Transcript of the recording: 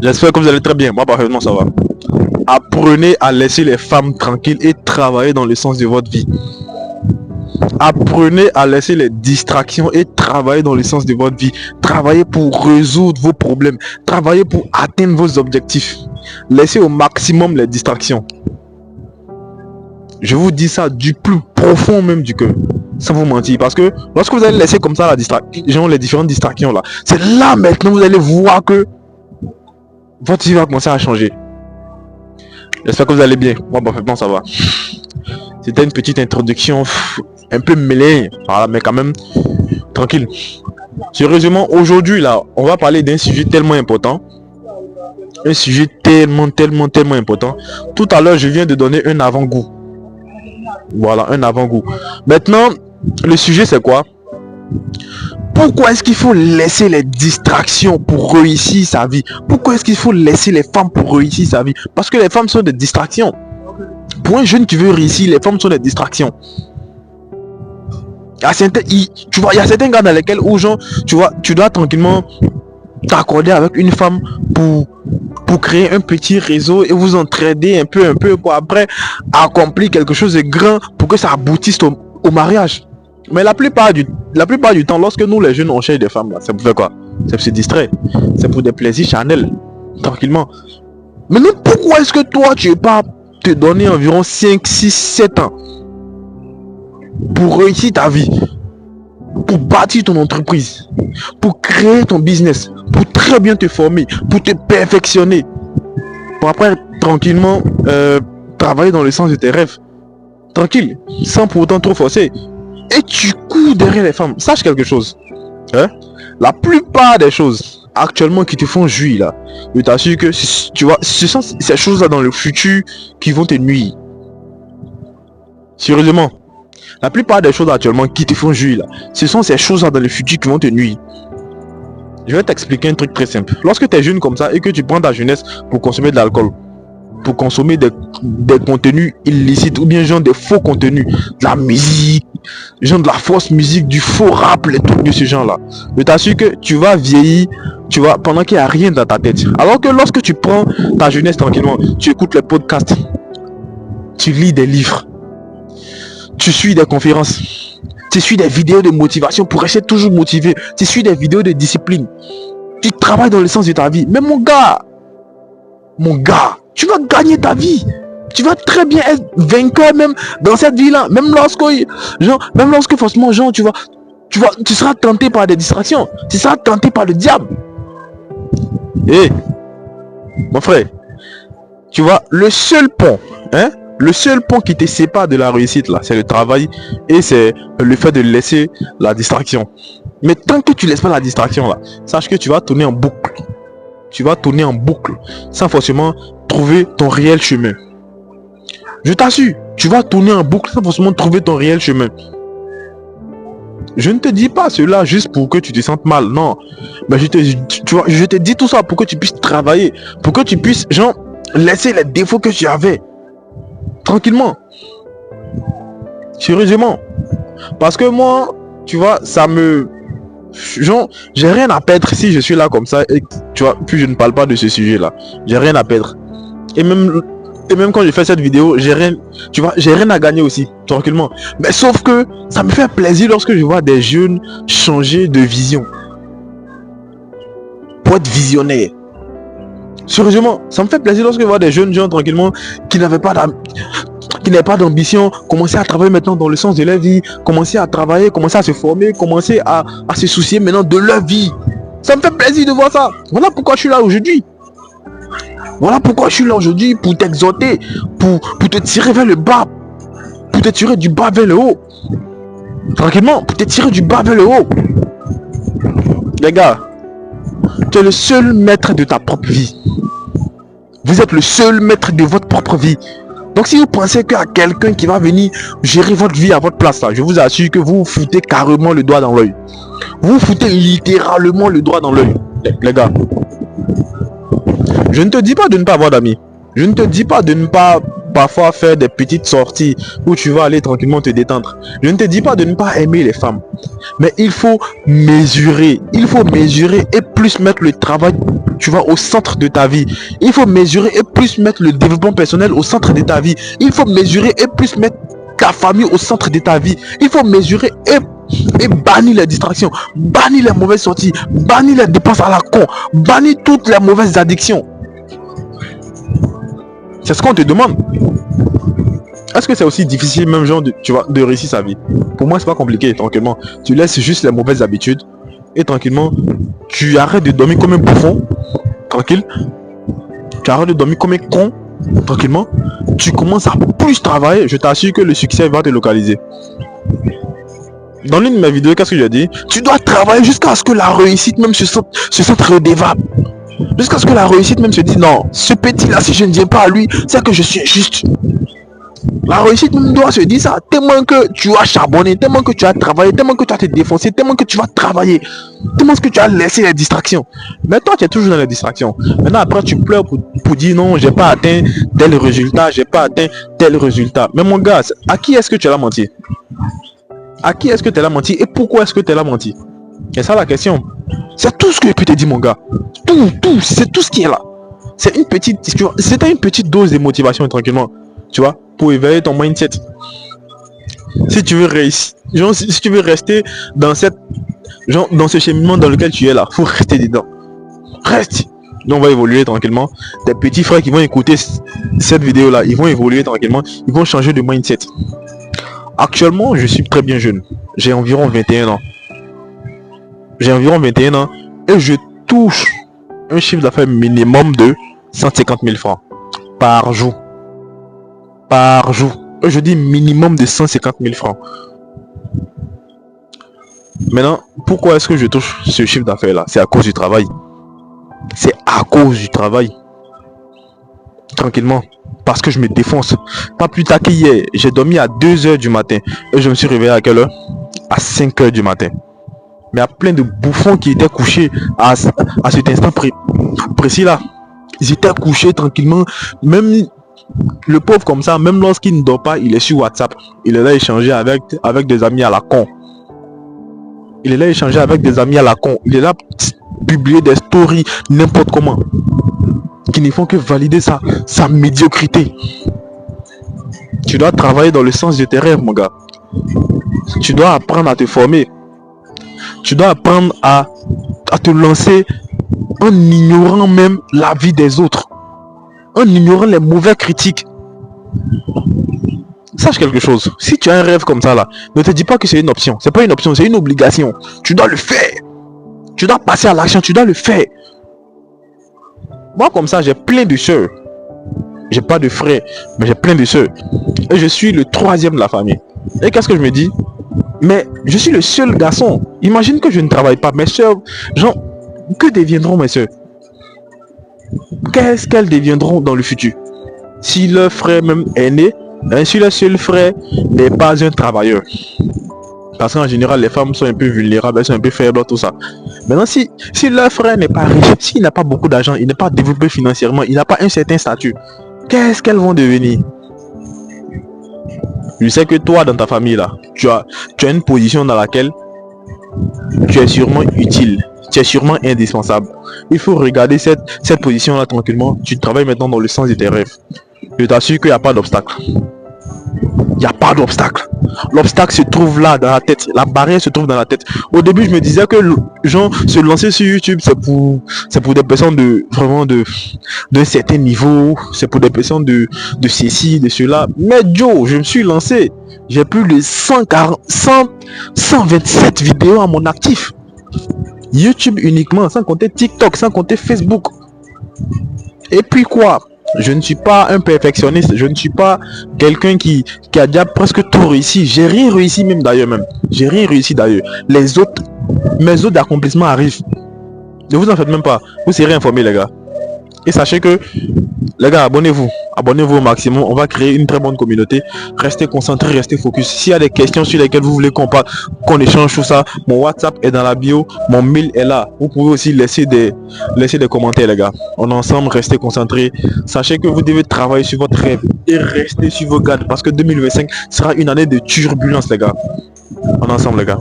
J'espère que vous allez très bien. Moi, parfaitement, ça va. Apprenez à laisser les femmes tranquilles et travailler dans le sens de votre vie. Apprenez à laisser les distractions et travailler dans le sens de votre vie. Travaillez pour résoudre vos problèmes. Travaillez pour atteindre vos objectifs. Laissez au maximum les distractions. Je vous dis ça du plus profond même du cœur. Sans vous mentir. Parce que lorsque vous allez laisser comme ça la distraction, les différentes distractions là, c'est là maintenant que vous allez voir que votre vie va commencer à changer. J'espère que vous allez bien. Moi, parfaitement, ça va. C'était une petite introduction un peu mêlée. Voilà, mais quand même tranquille. Sérieusement, aujourd'hui là, on va parler d'un sujet tellement important. Un sujet tellement important. Tout à l'heure, je viens de donner un avant-goût. Voilà, un avant-goût. Maintenant, le sujet c'est quoi? Pourquoi est-ce qu'il faut laisser les distractions pour réussir sa vie? Pourquoi est-ce qu'il faut laisser les femmes pour réussir sa vie? Parce que les femmes sont des distractions. Pour un jeune qui veut réussir, les femmes sont des distractions. Il y a certains cas dans lesquels où genre, tu dois tranquillement t'accorder avec une femme pour créer un petit réseau et vous entraider un peu pour après accomplir quelque chose de grand pour que ça aboutisse au mariage. Mais la plupart du temps, lorsque nous les jeunes on cherche des femmes là, c'est pour faire quoi? C'est pour se distraire. C'est pour des plaisirs charnels. Tranquillement. Mais non, pourquoi est-ce que toi tu veux pas te donner environ 5, 6, 7 ans pour réussir ta vie, pour bâtir ton entreprise, pour créer ton business, pour très bien te former, pour te perfectionner, pour après tranquillement travailler dans le sens de tes rêves, tranquille, sans pour autant trop forcer. Et tu cours derrière les femmes. Sache quelque chose, hein? La plupart des choses actuellement qui te font jouir là, je t'assure que tu vois, ce sont ces choses là dans le futur qui vont te nuire. Sérieusement, la plupart des choses actuellement qui te font jouir là, ce sont ces choses là dans le futur qui vont te nuire. Je vais t'expliquer un truc très simple. Lorsque tu es jeune comme ça et que tu prends ta jeunesse pour consommer de l'alcool, pour consommer des contenus illicites ou bien genre des faux contenus, de la musique, genre de la fausse musique, du faux rap, les trucs de ce genre là, je t'assure que tu vas vieillir, tu vois, pendant qu'il n'y a rien dans ta tête. Alors que lorsque tu prends ta jeunesse tranquillement, tu écoutes les podcasts, tu lis des livres, tu suis des conférences, tu suis des vidéos de motivation pour rester toujours motivé, tu suis des vidéos de discipline, tu travailles dans le sens de ta vie. Mais mon gars, tu vas gagner ta vie. Tu vas très bien être vainqueur même dans cette vie-là. Même lorsque forcément, genre, tu seras tenté par des distractions. Tu seras tenté par le diable. Et, mon frère, tu vois, le seul pont qui te sépare de la réussite là, c'est le travail et c'est le fait de laisser la distraction. Mais tant que tu laisses pas la distraction là, sache que tu vas tourner en boucle. Tu vas tourner en boucle sans forcément trouver ton réel chemin. Je t'assure, tu vas tourner en boucle sans forcément trouver ton réel chemin. Je ne te dis pas cela juste pour que tu te sentes mal, non. Mais je te dis tout ça pour que tu puisses travailler, pour que tu puisses, genre, laisser les défauts que tu avais. Tranquillement. Sérieusement. Parce que moi, tu vois, genre, j'ai rien à perdre si je suis là comme ça et tu vois, puis je ne parle pas de ce sujet là. J'ai rien à perdre. Et même quand je fais cette vidéo, j'ai rien à gagner aussi, tranquillement. Mais sauf que ça me fait plaisir lorsque je vois des jeunes changer de vision. Pour être visionnaire. Sérieusement, ça me fait plaisir lorsque je vois des jeunes gens tranquillement qui n'avaient pas d'ambition, commencer à travailler maintenant dans le sens de leur vie, commencer à travailler, commencer à se former, commencer à se soucier maintenant de leur vie. Ça me fait plaisir de voir ça. Voilà pourquoi je suis là aujourd'hui. Voilà pourquoi je suis là aujourd'hui, pour t'exhorter, pour te tirer vers le bas, pour te tirer du bas vers le haut. Tranquillement, pour te tirer du bas vers le haut. Les gars, tu es le seul maître de ta propre vie. Vous êtes le seul maître de votre propre vie. Donc si vous pensez qu'il y a quelqu'un qui va venir gérer votre vie à votre place là, je vous assure que vous foutez carrément le doigt dans l'œil. Vous foutez littéralement le doigt dans l'œil, les gars. Je ne te dis pas de ne pas avoir d'amis. Je ne te dis pas de ne pas parfois faire des petites sorties où tu vas aller tranquillement te détendre. Je ne te dis pas de ne pas aimer les femmes, mais il faut mesurer. Il faut mesurer et plus mettre le travail, tu vois, au centre de ta vie. Il faut mesurer et plus mettre le développement personnel au centre de ta vie. Il faut mesurer et plus mettre ta famille au centre de ta vie. Il faut mesurer et bannir les distractions, bannir les mauvaises sorties, bannir les dépenses à la con, bannir toutes les mauvaises addictions. C'est ce qu'on te demande. Est-ce que c'est aussi difficile, même genre, tu vois, de réussir sa vie? Pour moi, c'est pas compliqué, tranquillement. Tu laisses juste les mauvaises habitudes et tranquillement, tu arrêtes de dormir comme un bouffon, tranquille. Tu arrêtes de dormir comme un con, tranquillement. Tu commences à plus travailler, je t'assure que le succès va te localiser. Dans l'une de mes vidéos, qu'est-ce que j'ai dit? Tu dois travailler jusqu'à ce que la réussite même se sente redevable. Jusqu'à ce que la réussite même se dise non, ce petit là, si je ne viens pas à lui, c'est que je suis injuste. La réussite même doit se dire ça, tellement que tu as charbonné, tellement que tu as travaillé, tellement que tu as te défoncé, tellement que tu vas travailler, tellement que tu as laissé les distractions. Mais toi, tu es toujours dans les distractions. Maintenant, après, tu pleures pour dire non, j'ai pas atteint tel résultat, j'ai pas atteint tel résultat. Mais mon gars, à qui est-ce que tu as menti? À qui est-ce que tu as menti et pourquoi est-ce que tu as menti? C'est ça la question. C'est tout ce que je peux te dire, mon gars. Tout, c'est tout ce qui est là. C'est une petite dose de motivation, tranquillement. Tu vois, pour éveiller ton mindset. Si tu veux réussir, genre, si tu veux rester dans dans ce cheminement dans lequel tu es là, faut rester dedans. Reste. Donc on va évoluer tranquillement. Tes petits frères qui vont écouter cette vidéo là, ils vont évoluer tranquillement. Ils vont changer de mindset. Actuellement, je suis très bien jeune. J'ai environ 21 ans. J'ai environ 21 ans et je touche un chiffre d'affaires minimum de 150 000 francs par jour. Par jour. Et je dis minimum de 150 000 francs. Maintenant, pourquoi est-ce que je touche ce chiffre d'affaires là? C'est à cause du travail. C'est à cause du travail. Tranquillement. Parce que je me défonce. Pas plus tard qu'hier, j'ai dormi à 2 h du matin. Et je me suis réveillé à quelle heure? À 5 h du matin. Mais il y a plein de bouffons qui étaient couchés à cet instant précis là. Ils étaient couchés tranquillement. Même le pauvre comme ça, même lorsqu'il ne dort pas, il est sur WhatsApp. Il est là échanger avec des amis à la con. Il est là échanger avec des amis à la con. Il est là publier des stories n'importe comment. Qui ne font que valider sa médiocrité. Tu dois travailler dans le sens de tes rêves, mon gars. Tu dois apprendre à te former. Tu dois apprendre à te lancer en ignorant même la vie des autres. En ignorant les mauvais critiques. Sache quelque chose. Si tu as un rêve comme ça là, ne te dis pas que c'est une option. C'est pas une option, c'est une obligation. Tu dois le faire. Tu dois passer à l'action, tu dois le faire. Moi comme ça, j'ai plein de soeurs. J'ai pas de frères, mais j'ai plein de soeurs. Et je suis le 3e de la famille. Et qu'est-ce que je me dis? Mais je suis le seul garçon. Imagine que je ne travaille pas. Mes soeurs, genre, que deviendront mes soeurs? Qu'est-ce qu'elles deviendront dans le futur? Si leur frère même est né, si leur seul frère n'est pas un travailleur. Parce qu'en général, les femmes sont un peu vulnérables, elles sont un peu faibles, tout ça. Maintenant, si leur frère n'est pas riche, s'il n'a pas beaucoup d'argent, il n'est pas développé financièrement, il n'a pas un certain statut, qu'est-ce qu'elles vont devenir? Je sais que toi, dans ta famille, là, tu as une position dans laquelle tu es sûrement utile, tu es sûrement indispensable. Il faut regarder cette position-là tranquillement. Tu travailles maintenant dans le sens de tes rêves. Je t'assure qu'il n'y a pas d'obstacle. Il n'y a pas d'obstacle. L'obstacle se trouve là, dans la tête. La barrière se trouve dans la tête. Au début, je me disais que genre, se lancer sur YouTube, c'est pour des personnes d'un certain niveau. C'est pour des personnes de ceci, de cela. Mais Joe, je me suis lancé. J'ai plus de 127 vidéos à mon actif. YouTube uniquement, sans compter TikTok, sans compter Facebook. Et puis quoi? Je ne suis pas un perfectionniste, je ne suis pas quelqu'un qui a déjà presque tout réussi. J'ai rien réussi même d'ailleurs même. J'ai rien réussi d'ailleurs. Mes autres accomplissements arrivent. Ne vous en faites même pas. Vous serez informés les gars. Et sachez que, les gars, abonnez-vous. abonnez-vous au maximum. On va créer une très bonne communauté. Restez concentrés, restez focus. S'il y a des questions sur lesquelles vous voulez qu'on parle, qu'on échange tout ça, mon WhatsApp est dans la bio, mon mail est là. Vous pouvez aussi laisser des commentaires, les gars. On est ensemble, restez concentrés. Sachez que vous devez travailler sur votre rêve et rester sur vos gardes parce que 2025 sera une année de turbulence, les gars. On est ensemble, les gars.